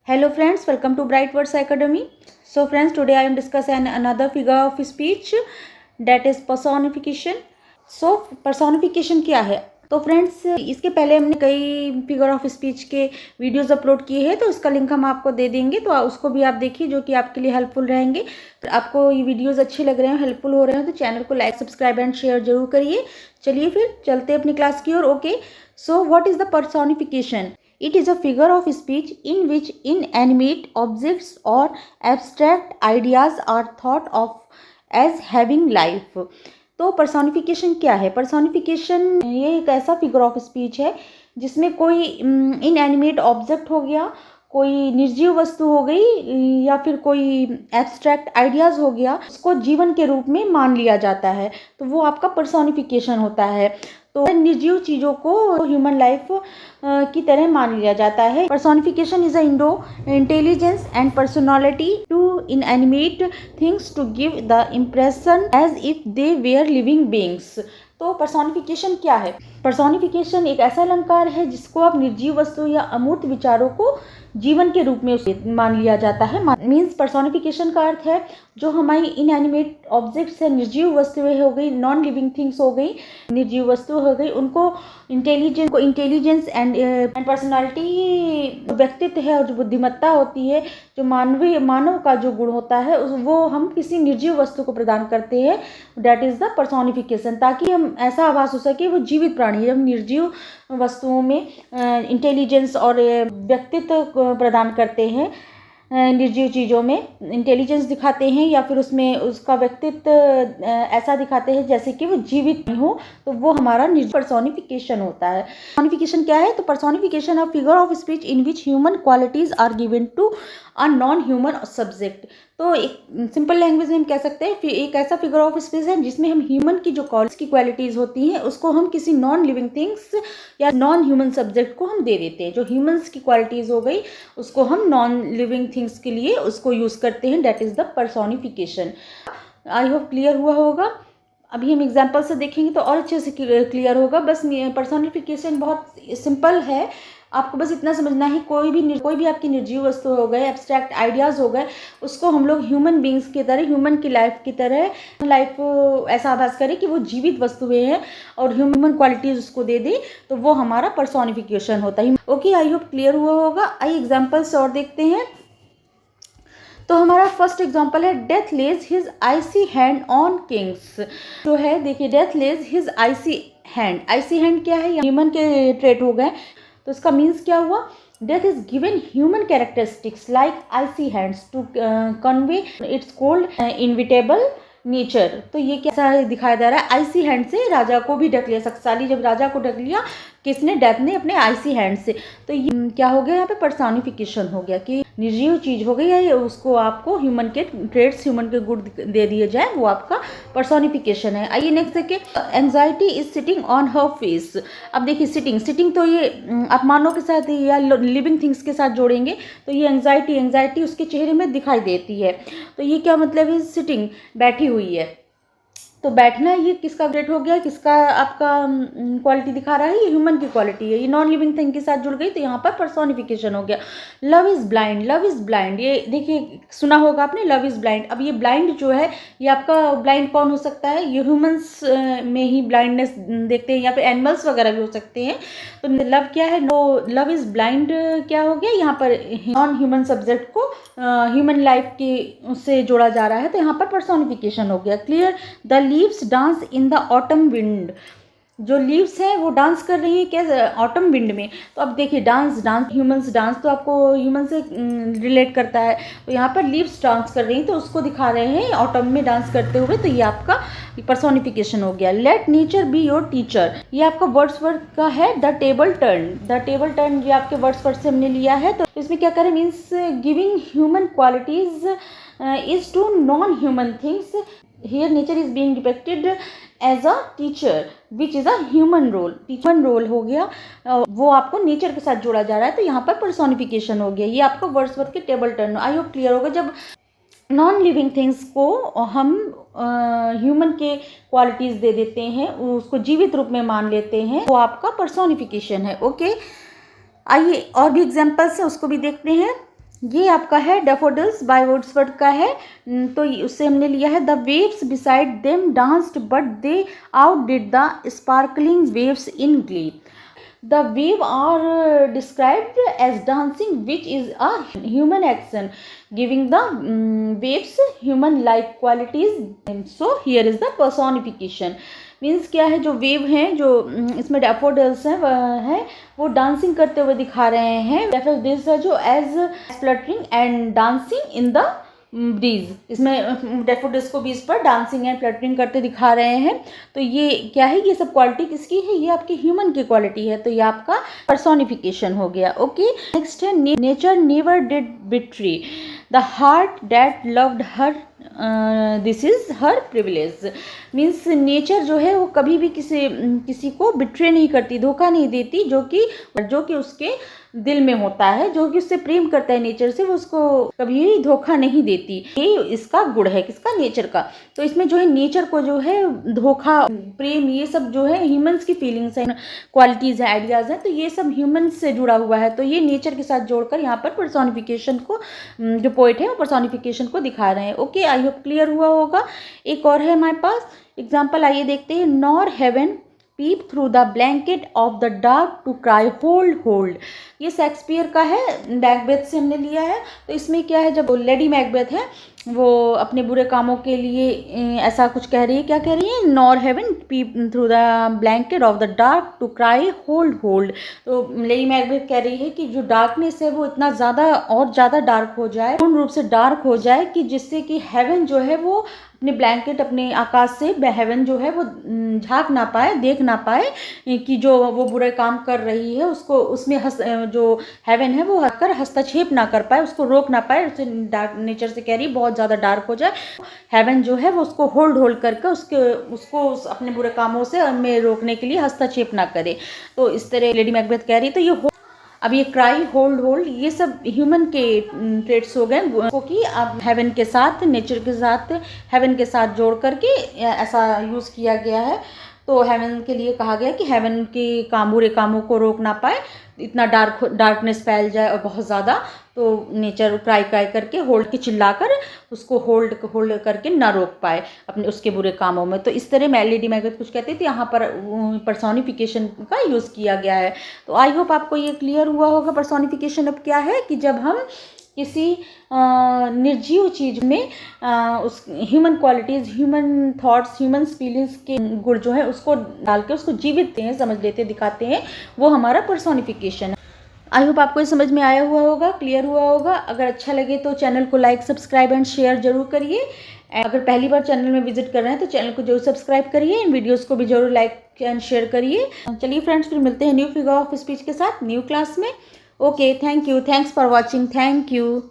Hello friends, welcome to Bright Words Academy. So friends, today I am discussing another figure of speech, that is personification. So personification क्या है? तो friends, इसके पहले हमने कई figure of speech के videos upload किए हैं, तो उसका लिंक हम आपको दे देंगे, तो उसको भी आप देखिए, जो कि आपके लिए हेल्पफुल रहेंगे। तो आपको ये वीडियोस अच्छे लग रहे हैं, हेल्पफुल हो रहे हैं, तो चैनल को लाइक, सब्सक्राइब एंड शेयर जरूर करिए। चलिए फिर चलते हैं अपनी क्लास की ओर। Okay, so what is the personification? It is a figure of speech in which inanimate objects or abstract ideas are thought of as having life. तो पर्सोनिफिकेशन क्या है? पर्सोनिफिकेशन ये एक ऐसा फिगर ऑफ स्पीच है जिसमें कोई इनएनिमेट ऑब्जेक्ट हो गया, कोई निर्जीव वस्तु हो गई, या फिर कोई एब्स्ट्रैक्ट आइडियाज़ हो गया, उसको जीवन के रूप में मान लिया जाता है, तो वो आपका पर्सोनिफिकेशन होता है। तो निर्जीव चीज़ों को ह्यूमन लाइफ की तरह मान लिया जाता है। Personification is a intelligence and personality to inanimate things to give the impression as if they were living beings. तो पर्सोनिफिकेशन क्या है? पर्सोनिफिकेशन एक ऐसा अलंकार है जिसको आप निर्जीव वस्तु या अमूर्त विचारों को जीवन के रूप में मान लिया जाता है। मीन्स पर्सोनिफिकेशन का अर्थ है जो हमारी इनएनिमेट ऑब्जेक्ट्स है, निर्जीव वस्तुएं हो गई, नॉन लिविंग थिंग्स हो गई, निर्जीव वस्तु हो गई, उनको इंटेलिजेंस एंड पर्सनालिटी, व्यक्तित्व है और जो बुद्धिमत्ता होती है, जो मानव का जो गुण होता है, वो हम किसी निर्जीव वस्तु को प्रदान करते हैं। दैट इज द पर्सोनिफिकेशन, ताकि हम ऐसा आभास हो सके वो जीवित प्राणी है। हम निर्जीव वस्तुओं में इंटेलिजेंस और व्यक्तित्व प्रदान करते हैं, निर्जीव चीज़ों में इंटेलिजेंस दिखाते हैं, या फिर उसमें उसका व्यक्तित्व ऐसा दिखाते हैं जैसे कि वो जीवित नहीं हो, तो वो हमारा पर्सोनिफिकेशन होता है। पर्सोनिफिकेशन क्या है? तो personification of figure of speech in which human qualities are given to a non human subject. तो एक सिंपल लैंग्वेज में हम कह सकते हैं एक ऐसा फिगर ऑफ स्पीच है जिसमें हम ह्यूमन की जो क्वालिटीज़ होती हैं उसको हम किसी नॉन लिविंग थिंग्स या नॉन ह्यूमन सब्जेक्ट को हम दे देते हैं। जो ह्यूमंस की क्वालिटीज़ हो गई उसको हम नॉन लिविंग थिंग्स के लिए उसको यूज़ करते हैं। That is the personification. I hope clear हुआ होगा। अभी हम एग्जाम्पल से देखेंगे तो और अच्छे से क्लियर होगा। बस पर्सोनिफिकेशन बहुत सिंपल है, आपको बस इतना समझना है, कोई भी आपकी निर्जीव वस्तु हो गए, एब्स्ट्रैक्ट आइडियाज़ हो गए, उसको हम लोग ह्यूमन बींग्स की तरह, ह्यूमन की लाइफ की तरह ऐसा आभास करें कि वो जीवित वस्तुएं हैं और ह्यूमन क्वालिटीज़ उसको दे दें, तो वो हमारा पर्सोनिफिकेशन होता है। ओके, आई होप क्लियर हुआ होगा। आइए एग्जाम्पल्स और देखते हैं। तो हमारा फर्स्ट एग्जांपल है death lays his icy hand on kings. जो है देखिए, death lays his icy hand. Icy hand क्या है? ह्यूमन के ट्रेट हो गए, तो इसका मीन्स क्या हुआ? Death is given human characteristics like icy hands to convey its cold inevitable nature. तो ये कैसा दिखाया जा रहा है? आइसी हैंड से राजा को भी ढक लिया, शक्तिशाली जब राजा को ढक लिया किसने? डेथ ने अपने आइसी हैंड से। तो ये क्या हो गया? यहाँ पे पर्सोनिफिकेशन हो गया कि निर्जीव चीज हो गई है, उसको आपको ह्यूमन के ट्रेट्स, ह्यूमन के गुण दे दिए जाए, वो आपका पर्सोनिफिकेशन है। आइए नेक्स्ट देखिए, anxiety is sitting on her face. अब देखिए सिटिंग तो ये आप मानव के साथ या लिविंग थिंग्स के साथ जोड़ेंगे तो ये एंजाइटी उसके चेहरे में दिखाई देती है। तो ये क्या मतलब है? सिटिंग, बैठी हुई है। तो बैठना ये किसका ट्रेट हो गया? किसका आपका क्वालिटी दिखा रहा है? ये ह्यूमन की क्वालिटी है, ये नॉन लिविंग थिंग के साथ जुड़ गई, तो यहाँ पर पर्सोनिफिकेशन हो गया। लव इज़ ब्लाइंड, ये देखिए सुना होगा आपने, लव इज़ ब्लाइंड। अब ये ब्लाइंड जो है, ये आपका ब्लाइंड कौन हो सकता है? ये ह्यूमंस में ही ब्लाइंडनेस देखते हैं, या फिर एनिमल्स वगैरह भी हो सकते हैं। तो लव क्या है? लव इज़ ब्लाइंड क्या हो गया? यहाँ पर नॉन ह्यूमन सब्जेक्ट को ह्यूमन लाइफ के उससे जोड़ा जा रहा है, तो यहाँ पर पर्सोनिफिकेशन हो गया। Clear? The leaves dance in the autumn wind. जो लीव्स हैं वो डांस कर रही है क्या? ऑटम विंड में। तो अब देखिए डांस ह्यूमंस डांस तो आपको ह्यूमन से रिलेट करता है, तो यहाँ पर लीव्स डांस कर रही हैं, तो उसको दिखा रहे हैं ऑटम में डांस करते हुए, तो ये आपका पर्सोनिफिकेशन हो गया। Let nature be your teacher, ये आपका वर्ड्सवर्थ का है। द टेबल टर्न ये आपके वर्ड्सवर्थ से हमने लिया है। तो इसमें क्या करें? Means giving human qualities is to non human things. Here nature is being depicted as a teacher which is a human role। Human role हो गया, वो आपको नेचर के साथ जोड़ा जा रहा है, तो यहाँ पर पर्सोनिफिकेशन हो गया। ये आपका वर्ड्सवर्थ के table turn. I hope clear होगा। जब नॉन लिविंग थिंग्स को हम ह्यूमन के क्वालिटीज़ दे देते हैं, उसको जीवित रूप में मान लेते हैं, वो आपका पर्सोनिफिकेशन है। ओके, आइए और भी एग्जाम्पल्स है उसको भी देखते हैं। ये आपका है डैफोडिल्स बाय वर्ड्सवर्थ का है। तो उससे हमने लिया है the waves beside them danced but they out did the sparkling waves in Glee. The wave are described as dancing, which is a human action, giving the waves human-like qualities. So here is the personification. Means क्या है, जो wave हैं, जो इसमें daffodils हैं है वो dancing करते हुए दिखा रहे हैं। डैफोडिल्स है जो as fluttering and dancing in the breeze, इसमें डैफोडिल्स को बीज पर डांसिंग एंड फ्लटरिंग करते दिखा रहे हैं। तो ये क्या है, ये सब क्वालिटी किसकी है, ये आपकी ह्यूमन की क्वालिटी है। तो ये आपका पर्सोनिफिकेशन हो गया। ओके, नेक्स्ट है nature never did betray the heart that loved her, this is her privilege. Means nature जो है वो कभी भी किसी को बिट्रे नहीं करती, धोखा नहीं देती, जो कि उसके दिल में होता है, जो कि उससे प्रेम करता है नेचर से, वो उसको कभी भी धोखा नहीं देती। ये इसका गुण है, किसका, नेचर का। तो इसमें जो है नेचर को जो है धोखा, प्रेम, ये सब जो है ह्यूमंस की फीलिंग्स हैं, क्वालिटीज़ हैं, आइडियाज़ हैं। तो ये सब ह्यूमंस से जुड़ा हुआ है। तो ये नेचर के साथ जोड़कर यहाँ पर पर्सोनिफिकेशन को, जो पोइट है वो पर्सोनिफिकेशन को दिखा रहे हैं। ओके, आई होप क्लियर हुआ होगा। एक और है हमारे पास एग्जाम्पल, आइए देखते हैं। Nor heaven peep through the blanket of the dark to cry hold hold. ये शेक्सपियर का है, मैकबेथ से हमने लिया है। तो इसमें क्या है, जब लेडी मैकबेथ है वो अपने बुरे कामों के लिए ऐसा कुछ कह रही है, क्या कह रही है, nor heaven peep through the blanket of the dark to cry hold hold. तो लेडी मैकबेथ कह रही है कि जो डार्कनेस है वो इतना ज़्यादा और ज़्यादा डार्क हो जाए, पूर्ण रूप से डार्क हो जाए, कि जिससे कि हेवन जो है वो अपने ब्लैंकेट, अपने आकाश से हेवन जो है वो झांक ना पाए, देख ना पाए कि जो वो बुरे काम कर रही है उसको, उसमें जो हेवन है वो हटकर हस्तक्षेप ना कर पाए, उसको रोक ना पाए। उसे डार्क नेचर से कह रही है बहुत ज़्यादा डार्क हो जाए, हेवन जो है वो उसको होल्ड करके उसको अपने बुरे कामों से में रोकने के लिए हस्तक्षेप ना करे। तो इस तरह लेडी मैकबेथ कह रही। तो ये अब ये क्राई, होल्ड, ये सब ह्यूमन के ट्रेट्स हो गए, क्योंकि अब हेवन के साथ, नेचर के साथ, हेवन के साथ जोड़ करके ऐसा यूज़ किया गया है। तो हेवन के लिए कहा गया कि हेवन के बुरे कामों को रोक ना पाए, इतना डार्कनेस फैल जाए और बहुत ज़्यादा, तो नेचर क्राई करके, होल्ड के चिल्लाकर उसको होल्ड करके ना रोक पाए अपने उसके बुरे कामों में। तो इस तरह लेडी मैकबेथ कुछ कहती थी, यहाँ पर पर्सोनिफिकेशन का यूज़ किया गया है। तो आई होप आपको ये क्लियर हुआ होगा। पर्सोनिफिकेशन अब क्या है कि जब हम किसी निर्जीव चीज़ में उस human qualities, human thoughts, human feelings के गुण जो है उसको डाल के उसको जीवित हैं, समझ लेते, दिखाते हैं, वो हमारा पर्सोनिफिकेशन है। आई होप आपको ये समझ में आया हुआ होगा, क्लियर हुआ होगा। अगर अच्छा लगे तो चैनल को लाइक, सब्सक्राइब एंड शेयर जरूर करिए। अगर पहली बार चैनल में विजिट कर रहे हैं तो चैनल को जरूर सब्सक्राइब करिए, इन वीडियोस को भी जरूर लाइक एंड शेयर करिए। चलिए फ्रेंड्स, फिर मिलते हैं न्यू फिगर ऑफ स्पीच के साथ न्यू क्लास में। Okay, thank you, thanks for watching, thank you.